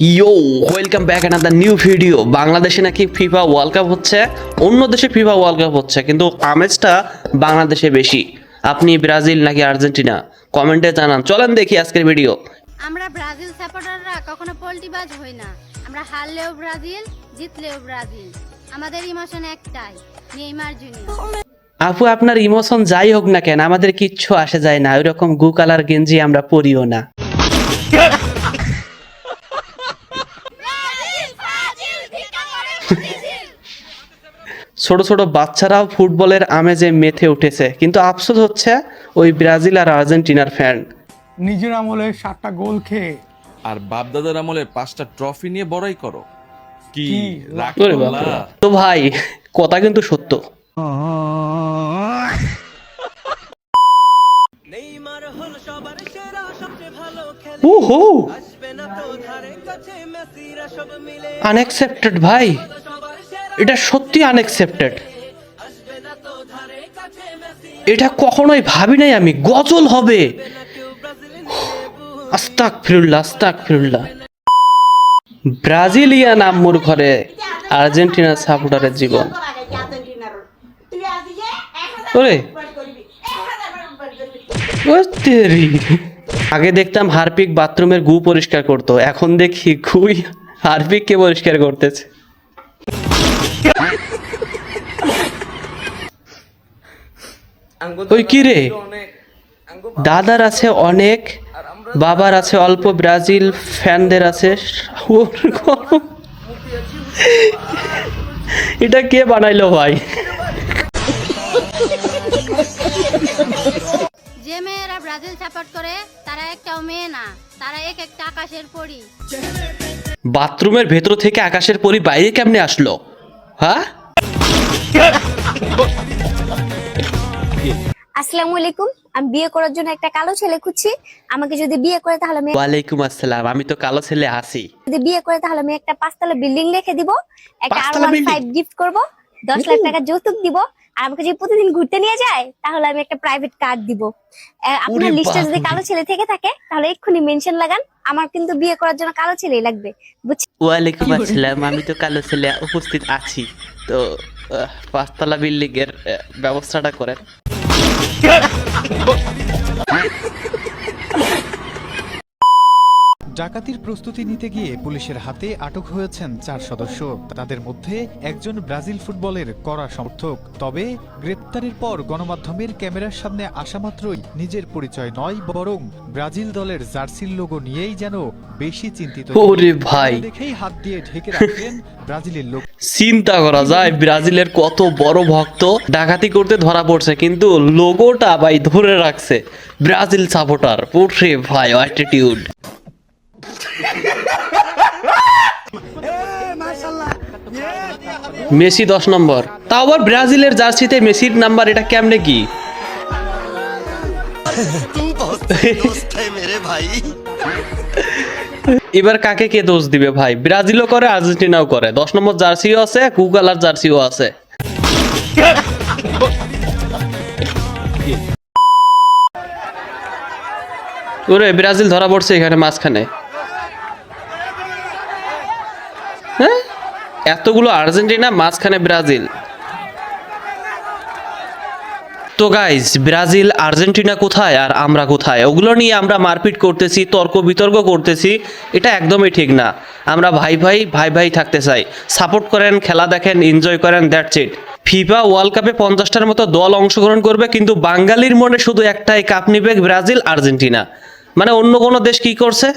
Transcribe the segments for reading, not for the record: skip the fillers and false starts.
ইয়ো welcome back another new video. বাংলাদেশে নাকি FIFA world cup হচ্ছে, অন্য দেশে ফিফা ওয়ার্ল্ড কাপ হচ্ছে, কিন্তু আমেজটা বাংলাদেশে বেশি। আপনি ব্রাজিল নাকি আর্জেন্টিনা? কমেন্টে জানান। চলেন দেখি আজকের ভিডিও। আমরা ব্রাজিল সাপোর্টাররা কখনো পোল্টিবাজ হই না। আমরা হারলেও ব্রাজিল, জিতলেও ব্রাজিল। আমাদের ইমোশন একটাই, নেইমার জুনিয়র। আপু আপনার ইমোশন যাই হোক না কেন, আমাদের কিচ্ছু আসে যায় না। ওইরকম গু কালার গেঞ্জি আমরা পরিও না। ছোট ছোট বাচ্চারাও ফুটবলের আমেজে মেতে উঠেছে, কিন্তু আফসোস হচ্ছে ওই ব্রাজিল আর আর্জেন্টিনার ফ্যান। নিজের আমলে 7টা গোল খেয়ে আর বাপদাদার আমলে 5টা ট্রফি নিয়ে বড়াই করো কি রাগ ওরে করলা? বাবা। তো ভাই কথা কিন্তু সত্য। উহু আনএক্সেপ্টেড ভাই, এটা সত্যি আনএক্সেপ্টেড। এটা কখনোই ভাবি নাই আমি গজল হবে। আস্তাগফিরুল্লাহ আস্তাগফিরুল্লাহ। ব্রাজিলিয়ান আম্মুর ঘরে আর্জেন্টিনার সাপোর্টারের জীবন। ওরে ও তেরি। আগে দেখতাম হারপিক বাথরুমের গু পরিষ্কার করতো, এখন দেখি গুই হারপিককে পরিষ্কার করতেছে। ওই কি রে, দাদার আছে অনেক, বাবার আছে অল্প, ব্রাজিল ফ্যানদের আছে এটা কে বানাইলো ভাই? যে মেয়েরা ব্রাজিল সাপোর্ট করে তারা একটাও মেয়ে না, তারা একটা আকাশের পরী। বাথরুমের ভেতর থেকে আকাশের পরি বাইরে কেমনে আসলো? হ্যাঁ, আসসালামু আলাইকুম। আমি বিয়ে করার জন্য একটা কালো ছেলে খুঁজছি। আমাকে যদি বিয়ে করে তাহলে আমি ওয়ালাইকুম আসসালাম। আমি তো কালো ছেলে আছি। যদি একটা 5 তলা বিল্ডিং রেখে দিব, একটা 5 তলা R15 building? গিফট করব, 10 লাখ টাকা যৌতুক দিব, আর আমাকে যদি প্রতিদিন ঘুরতে নিয়ে যায় তাহলে আমি একটা প্রাইভেট কার দিব। আপনার ওরে লিস্টে যদি বাপরে। কালো ছেলে থেকে থাকে তাহলে এক্ষুনি মেনশন লাগান। আমার কিন্তু বিয়ে করার জন্য কালো ছেলেই লাগবে, বুঝছেন? ওয়ালাইকুম আসসালাম। আমি তো কালো ছেলে উপস্থিত আছি। তো 5 তলা বিল্ডিং এর ব্যবস্থাটা করেন। ডাকাতির প্রস্তুতি নিতে গিয়ে পুলিশের হাতে আটক হয়েছেন 4 সদস্য। তাদের মধ্যে একজন ব্রাজিল ফুটবলের কড়া সমর্থক। তবে গ্রেপ্তারের পর গণমাধ্যমের ক্যামেরার সামনে আসা মাত্রই নিজের পরিচয় নয়, বরং ব্রাজিল দলের জার্সির লোগো নিয়েই যেন বেশি চিন্তিত। ওরে ভাই, দেখেই হাত দিয়ে ঢেকে রাখলেন ব্রাজিলের লোক। চিন্তা করা যায় ব্রাজিলের কত বড় ভক্ত ডাকাতি করতে ধরা পড়ছে, কিন্তু লোগোটা ভাই ধরে রাখছে ব্রাজিল সাপোর্টার। ওরে ভাই অ্যাটিটিউড। মেসি 10 নম্বর, তাও আবার ব্রাজিলের জার্সিতে মেসির নাম্বার, এটা কেমনে কি? এবার কাকে কে দোষ দিবে ভাই? ব্রাজিলও করে আর্জেন্টিনাও করে। 10 নম্বর জার্সিও আছে, গুগলার জার্সিও আছে। ওরে ব্রাজিল ধরা পড়ছে এখানে মাঝখানে। হ্যাঁ, এতগুলো আর্জেন্টিনা, মাঝখানে ব্রাজিল। তো গাইজ, ব্রাজিল আর্জেন্টিনা কোথায় আর আমরা কোথায়? ওগুলো নিয়ে আমরা মারপিট করতেছি, তর্ক বিতর্ক করতেছি, এটা একদমই ঠিক না। আমরা ভাই ভাই ভাই ভাই থাকতে চাই। সাপোর্ট করেন, খেলা দেখেন, এনজয় করেন, দ্যাটস ইট। ফিফা ওয়ার্ল্ড কাপে 50টার মতো দল অংশগ্রহণ করবে, কিন্তু বাঙালির মনে শুধু একটাই, কাপ নিবে ব্রাজিল আর্জেন্টিনা। মানে অন্য কোনো দেশ কি করছে?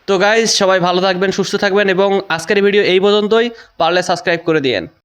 তো গাইজ, সবাই ভালো থাকবেন, সুস্থ থাকবেন, এবং আজকের ভিডিও এই পর্যন্তই। পারলে সাবস্ক্রাইব করে দিয়েন।